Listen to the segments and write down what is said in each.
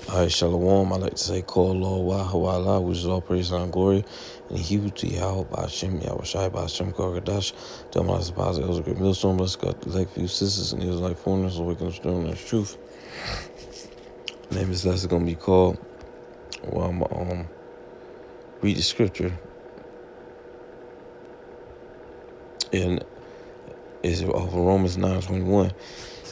All right, Shalom. I like to say, Call Lord Wahawala, which is all praise and glory. And Hebrew to Yahweh, Ba'ashem, Yahweh Shai, Ba'ashem, Koradash, Delmas, Baza, Elder Great Millstone, bless God, elect few sisters, and those like foreigners, awaken us during their truth. Name this lesson going to be called, well, I'm read the scripture. And it's off of Romans 9:21.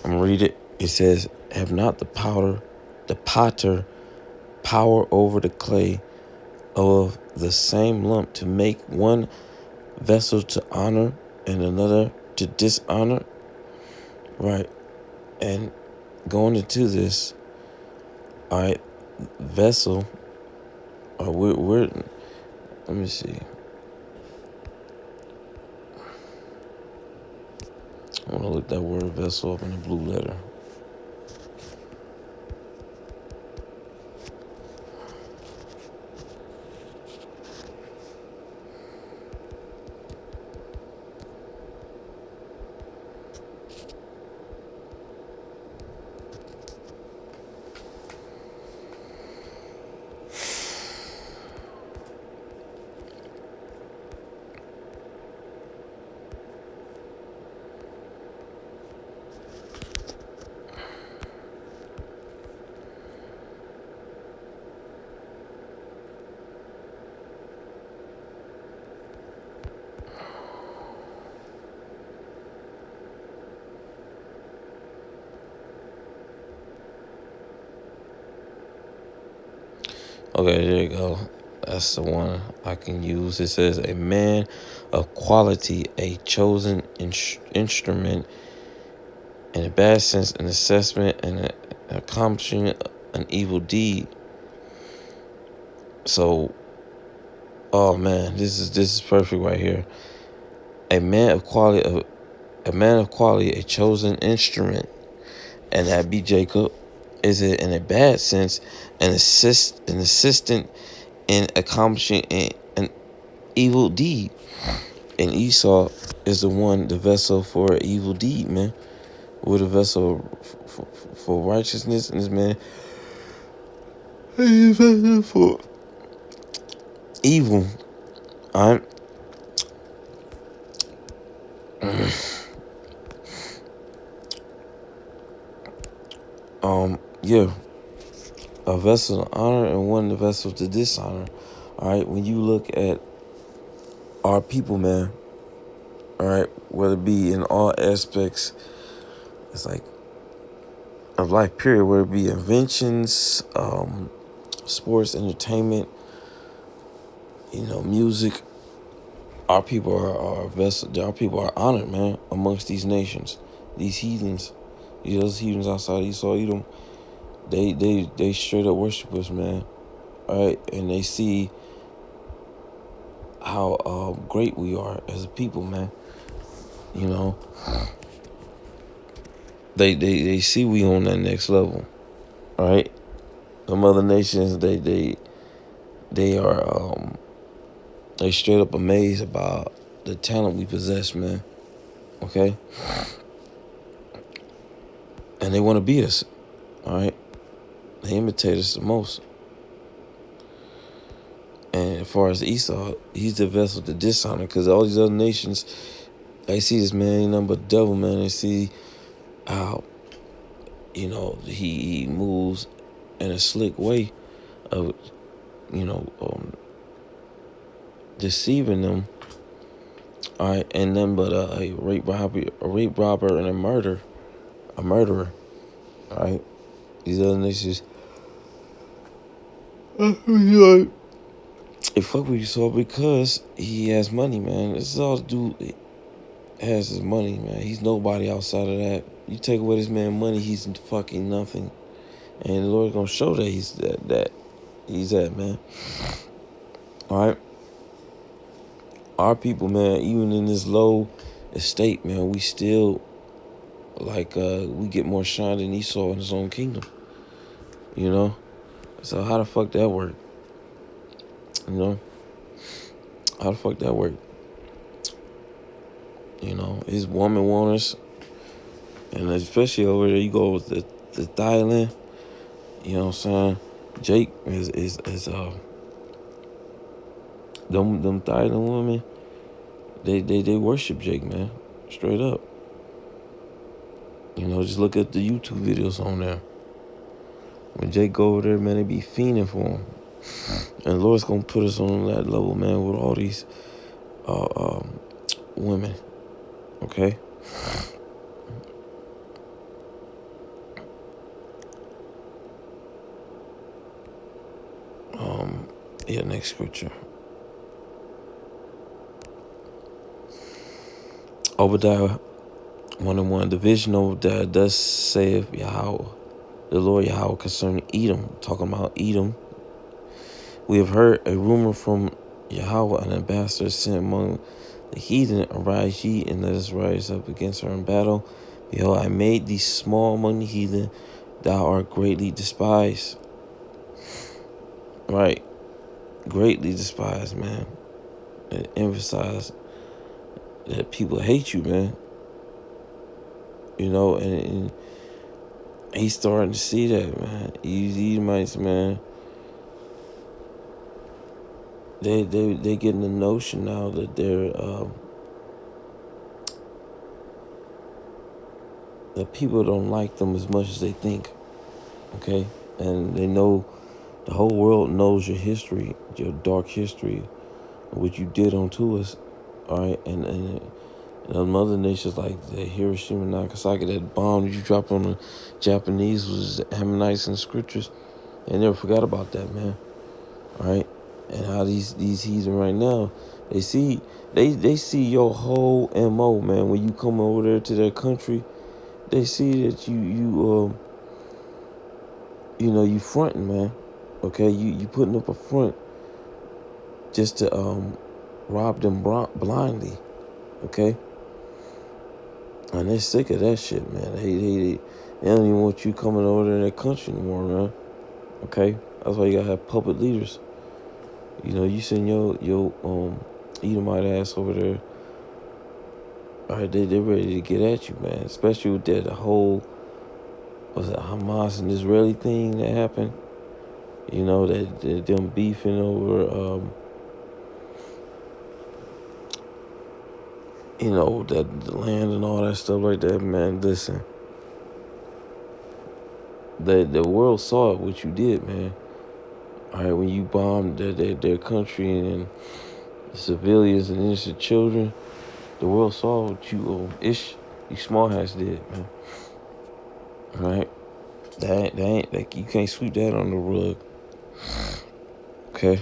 I'm going to read it. It says, have not the potter power over the clay of the same lump to make one vessel to honor and another to dishonor? Right. And going into this, all right, vessel, we're let me see. I want to look that word vessel up in the blue letter. Okay, there you go. That's the one I can use. It says, a man of quality, a chosen instrument, in a bad sense, an assessment, and accomplishing an evil deed. So, oh man, this is perfect right here. A man of quality, a chosen instrument, and that be Jacob. Is it in a bad sense an assistant in accomplishing an evil deed? And Esau is the vessel for an evil deed, man. With a vessel for righteousness, and this man is a vessel for evil. All right. Yeah. A vessel to honor and one the vessel to dishonor. All right. When you look at our people, man, all right, whether it be in all aspects, it's like of life, period, whether it be inventions, sports, entertainment, music, our people are vessel. Our people are honored, man, amongst these nations, these heathens. Those heathens outside Esau, Edom, they straight up worship us, man. All right, and they see how great we are as a people, man. They see we on that next level. All right, some other nations they are they straight up amazed about the talent we possess, man. Okay, and they want to beat us. All right, they imitate us the most. And as far as Esau, he's the vessel to dishonor, because all these other nations, they see this man ain't nothing but devil, man. They see how, he moves in a slick way of, deceiving them. All right, and then but a rape robber, and a murderer. All right, these other nations, they fuck with Esau because he has money, man. This is all the dude has his money, man. He's nobody outside of that. You take away this man money, he's fucking nothing. And the Lord's gonna show that he's that man. All right. Our people, man, even in this low estate, man, we still we get more shine than Esau in his own kingdom. So how the fuck that work? How the fuck that work? His woman want us, and especially over there, you go with the Thailand. You know what I'm saying? Jake is them Thailand women. They worship Jake, man. Straight up. You know, just look at the YouTube videos on there. When Jake go over there, man, they be fiending for him. And the Lord's gonna put us on that level, man, with all these women. Okay? Yeah, next scripture. Obadiah 1:1. The vision of Obadiah, thus saith Yahweh, the Lord Yahweh, concerning Edom. Talking about Edom. We have heard a rumor from Yahweh, an ambassador sent among the heathen. Arise ye, and let us rise up against her in battle. Behold, I made thee small among the heathen. Thou art greatly despised. Right. Greatly despised, man. It emphasized that people hate you, man. You know, and he's starting to see that, man. These Edomites, man, they getting the notion now that that people don't like them as much as they think. Okay, and they know, the whole world knows your history, your dark history, what you did unto us. All right, and other nations like the Hiroshima and Nagasaki, that bomb you dropped on the Japanese was Ammonites and scriptures. They never forgot about that, man. All right, and how these heathen right now, they see your whole MO, man. When you come over there to their country, they see that you you fronting, man. Okay, you putting up a front just to rob them blindly. Okay. And they're sick of that shit, man. They don't even want you coming over to their country anymore, man. Okay? That's why you gotta have puppet leaders. You know, you send your Edomite ass over there. All right, they're ready to get at you, man. Especially with that whole, was it Hamas and Israeli thing that happened? You know, that them beefing over, that the land and all that stuff like that, man. Listen. The world saw what you did, man. All right, when you bombed their country and civilians and innocent children, the world saw what you small hats did, man. All right, that ain't like, you can't sweep that on the rug. Okay,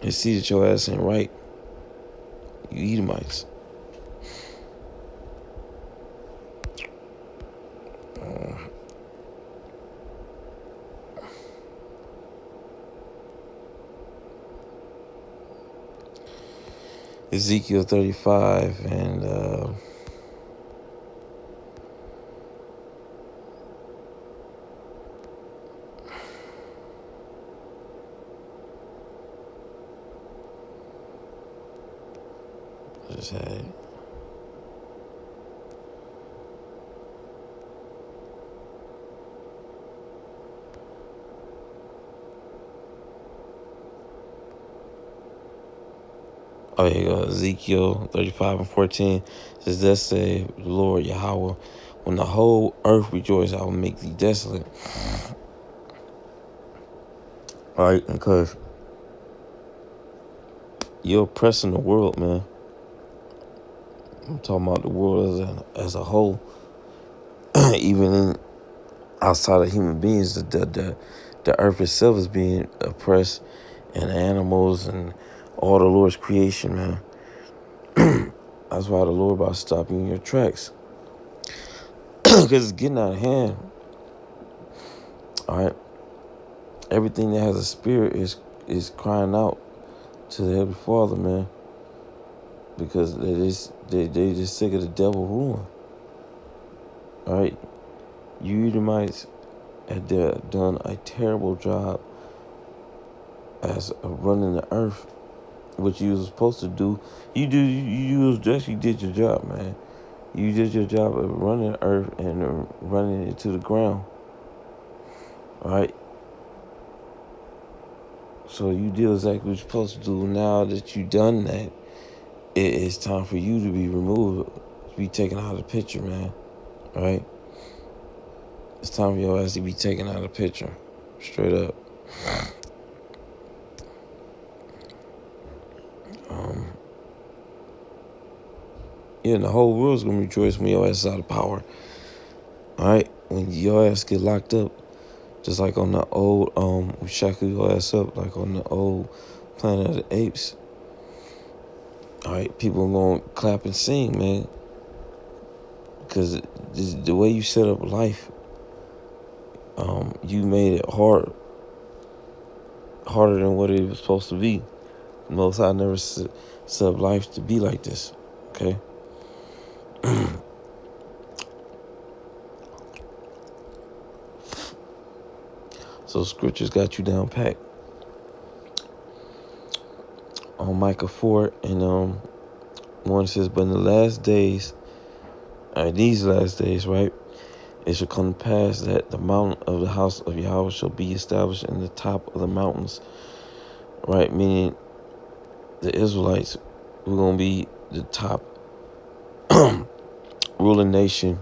they see that your ass ain't right. You Edomites. Ezekiel 35 and just had it. Oh, here you go. Ezekiel 35:14 says, thus say the Lord Yahweh, when the whole earth rejoices, I will make thee desolate. All right, because you're oppressing the world, man. I'm talking about the world as a whole. Even outside of human beings, the earth itself is being oppressed, and animals and all the Lord's creation, man. That's why the Lord about to stop you in your tracks. Because it's getting out of hand. All right. Everything that has a spirit is crying out to the Heavenly Father, man. Because they just sick of the devil ruling. All right. You Edomites had done a terrible job as running the earth, what you was supposed to do. You actually did your job, man. You did your job of running the earth and running it to the ground. All right. So you do exactly what you're supposed to do. Now that you've done that, it is time for you to be removed, to be taken out of the picture, man. All right. It's time for your ass to be taken out of the picture, straight up. Yeah, the whole world's gonna rejoice when your ass is out of power. All right, when your ass get locked up, just like on the old, we shackle your ass up like on the old Planet of the Apes. All right, people are gonna clap and sing, man, because the way you set up life, you made it harder than what it was supposed to be. Most I never set up life to be like this. Okay. So scriptures got you down packed. On Micah 4 and one says, but in the last days, these last days, right, it shall come to pass that the mountain of the house of Yahweh shall be established in the top of the mountains, right? Meaning the Israelites, we're going to be the top ruling nation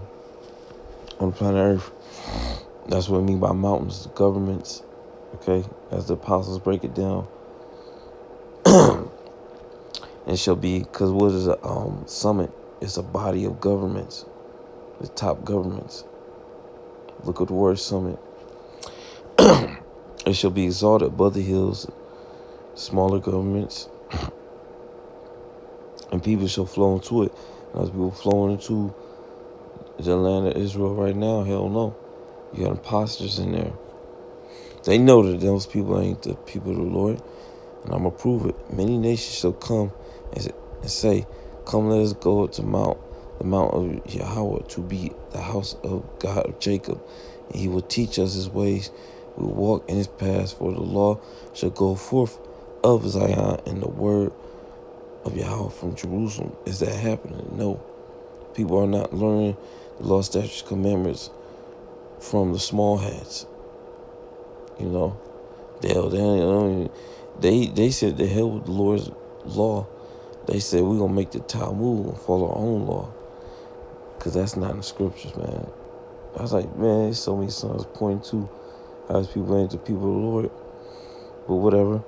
on planet Earth. That's what I mean by mountains, governments, okay? As the apostles break it down. It shall be, because what is a summit? It's a body of governments, the top governments. Look at the word summit. It shall be exalted above the hills, smaller governments, and people shall flow into it. And as people flowing into the land of Israel right now, hell no. You got imposters in there. They know that those people ain't the people of the Lord, and I'm going to prove it. Many nations shall come and say, come, let us go to the mount of Yahweh, to be the house of God of Jacob. And he will teach us his ways. We will walk in his paths, for the law shall go forth of Zion, and the word of Yahweh from Jerusalem. Is that happening? No. People are not learning the law, statutes, commandments from the small hats. You know, they said the hell with the Lord's law. They said we're gonna make the Talmud and follow our own law, because that's not in the scriptures, man. I was like, man, there's so many songs pointing to how these people ain't the people of the Lord. But whatever.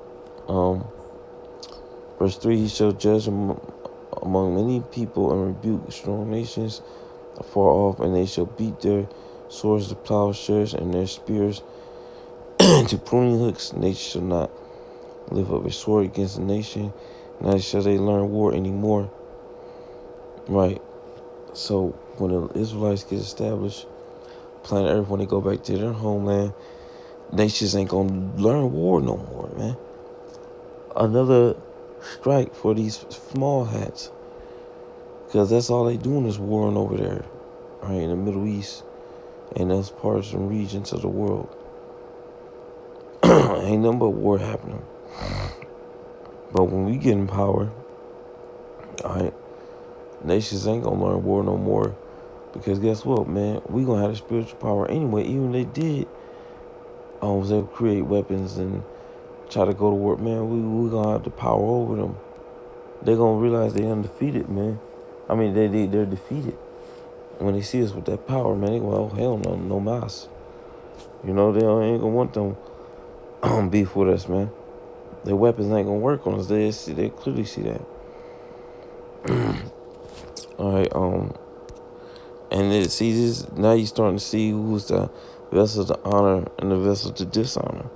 Verse 3, he shall judge among many people and rebuke strong nations afar off, and they shall beat their swords to plowshares and their spears to pruning hooks. Nation shall not lift up a sword against a nation, neither shall they learn war anymore. Right. So when the Israelites get established, planet Earth, when they go back to their homeland, nations ain't gonna learn war no more, man. Another strike for these small hats, because that's all they doing is warring over there, right, in the Middle East and those parts and regions of the world. Ain't nothing but war happening. But when we get in power, all right, nations ain't gonna learn war no more, because guess what, man? We gonna have the spiritual power anyway. Even if they did, was able to create weapons and try to go to work, man. We gonna have the power over them. They gonna realize they undefeated, man. I mean, they're defeated. When they see us with that power, man, they go, oh hell no mas. You know, they ain't gonna want them beef with us, man. Their weapons ain't gonna work on us. They clearly see that. All right, and this now you starting to see who's the vessel to honor and the vessel to dishonor.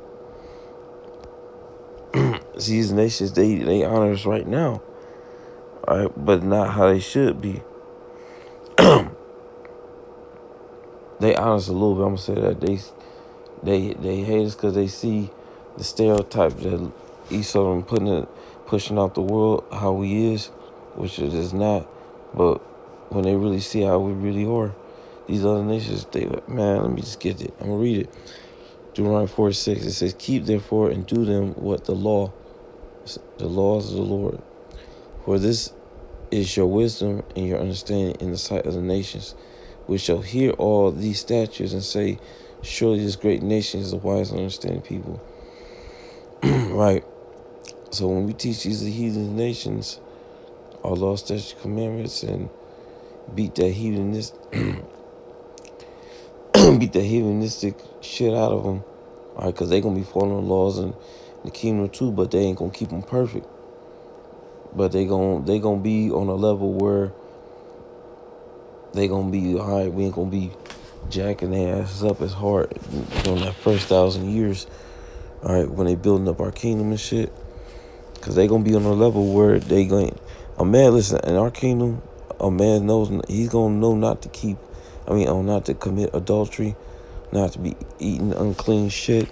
See, these nations, they honor us right now, all right, but not how they should be. They honor us a little bit. I'm gonna say that they hate us because they see the stereotype that each of them pushing out the world how we is, which it is not. But when they really see how we really are, these other nations, they like, man, let me just get it. I'm gonna read it. Deuteronomy 4:6. It says, keep therefore and do them what the laws of the Lord. For this is your wisdom and your understanding in the sight of the nations, which shall hear all these statutes and say, Surely this great nation is a wise and understanding people. Right. So when we teach these heathen nations our law, statutes, commandments, and beat that beat that heathenistic shit out of them, all right, because they gonna be following laws in the kingdom too, but they ain't gonna keep them perfect. But they gonna be on a level where they gonna be all right. We ain't gonna be jacking their asses up as hard during that first 1,000 years. All right, when they building up our kingdom and shit, because they gonna be on a level where they going. A man, listen, in our kingdom, a man knows he's gonna know not to keep. Not to commit adultery, not to be eating unclean shit.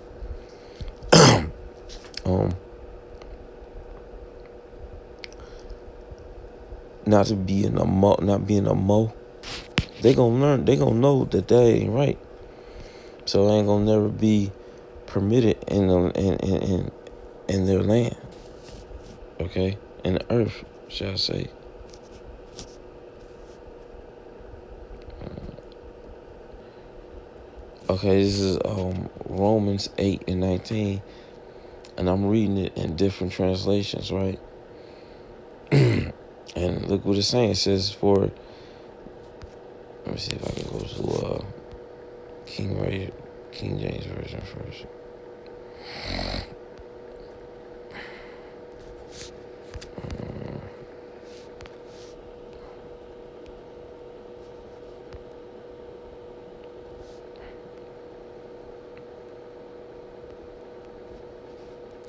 Not to be not being a mo. They gonna learn. They gonna know that ain't right. So it ain't gonna never be permitted in their land. Okay, in the earth, shall I say? Okay, this is Romans 8:19, and I'm reading it in different translations, right? And look what it's saying. It says let me see if I can go to King James Version first.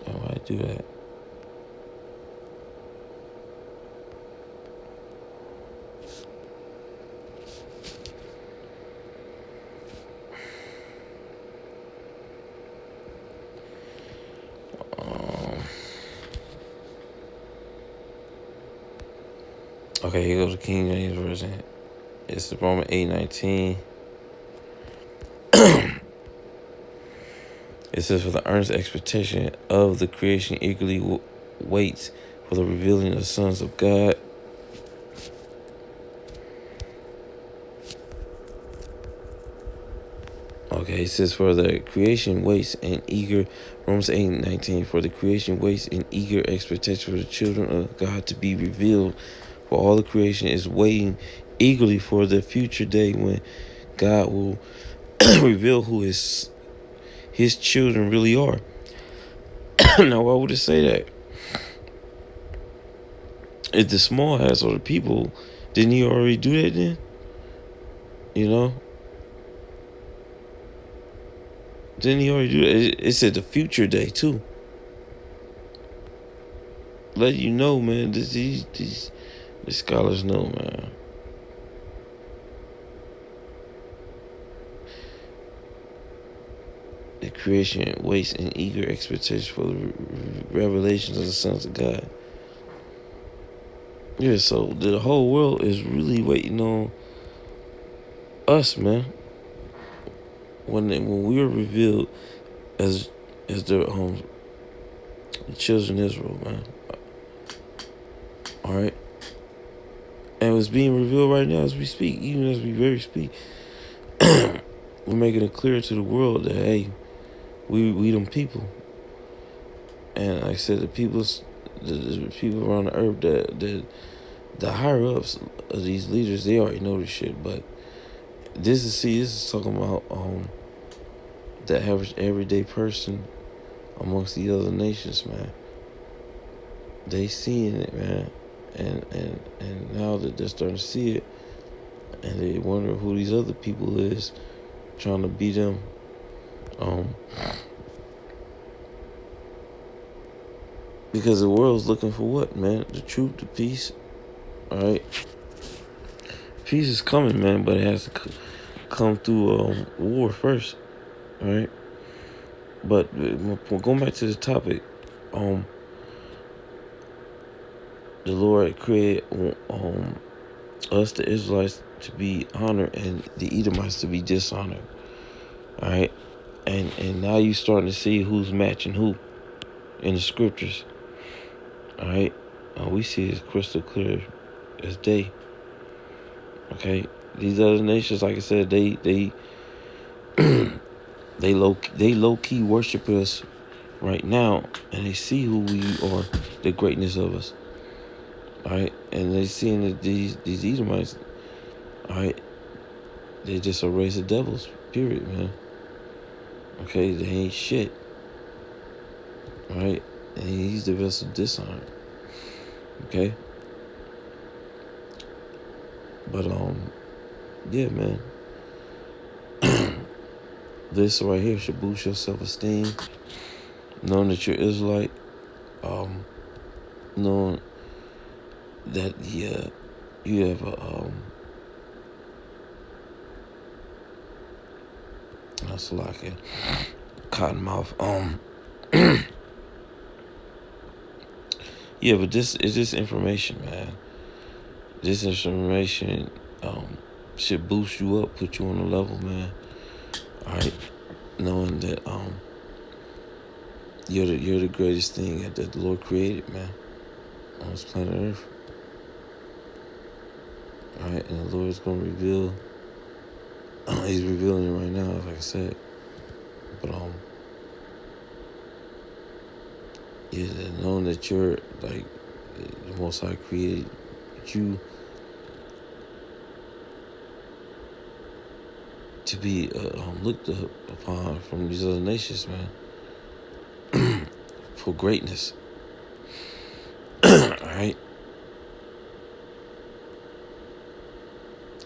How do I do that? Okay, here goes the King James Version. It's Romans 8:19. It says, for the earnest expectation of the creation eagerly waits for the revealing of the sons of God. Okay, it says, for the creation waits in eager, Romans 8:19, for the creation waits in eager expectation for the children of God to be revealed. For all the creation is waiting eagerly for the future day when God will reveal who his children really are. Now, why would it say that? If the small hats or the people, didn't he already do that then? You know? Didn't he already do that? It said the future day too. Let you know, man. These scholars know, man. The creation waits in eager expectation for the revelations of the sons of God. Yeah, so the whole world is really waiting on us, man. When we were revealed as the children of Israel, man. All right, and it's being revealed right now as we speak, even as we very speak. We're making it clear to the world that hey, we them people, and like I said, the people around the earth that the higher ups of these leaders, they already know this shit. But this is talking about the average everyday person amongst the other nations, man. They seeing it, man, and now that they're starting to see it, and they wonder who these other people is trying to beat them. Because the world's looking for what, man? The truth, the peace. All right, peace is coming, man, but it has to come through war first. All right, but going back to the topic, the Lord created us, the Israelites, to be honored and the Edomites to be dishonored. All right, and now you starting to see who's matching who in the scriptures. All right, we see it's crystal clear as day. Okay, these other nations, like I said, they They low key worship us right now, and they see who we are, the greatness of us. All right, and they seeing that these Edomites, all right, they just a race of devils. Period, man. Okay, they ain't shit. All right, and he's the vessel of dishonor. Okay, but yeah, man. This right here should boost your self-esteem, knowing that you're Israelite, knowing that you have a that's like a cotton mouth. Yeah, but this is just information, man. This information should boost you up, put you on a level, man. All right, knowing that you're the greatest thing that the Lord created, man, on this planet Earth. All right, and the Lord's gonna reveal. He's revealing it right now, like I said. But yeah, knowing that you're like the Most High created you to be looked upon from these other nations, man, for greatness. All right,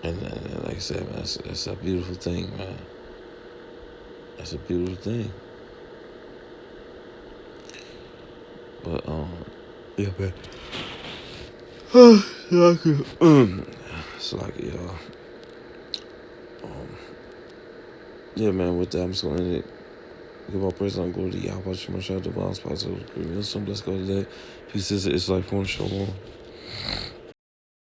and like I said, man, that's a beautiful thing, man. That's a beautiful thing. But yeah, man. It's like y'all. Yeah, man. With that, I'm just gonna end it. Give all praise and glory to Yahweh, Shema Shah, the Boss, Positive, Let's go today. Peace, it's like one show on.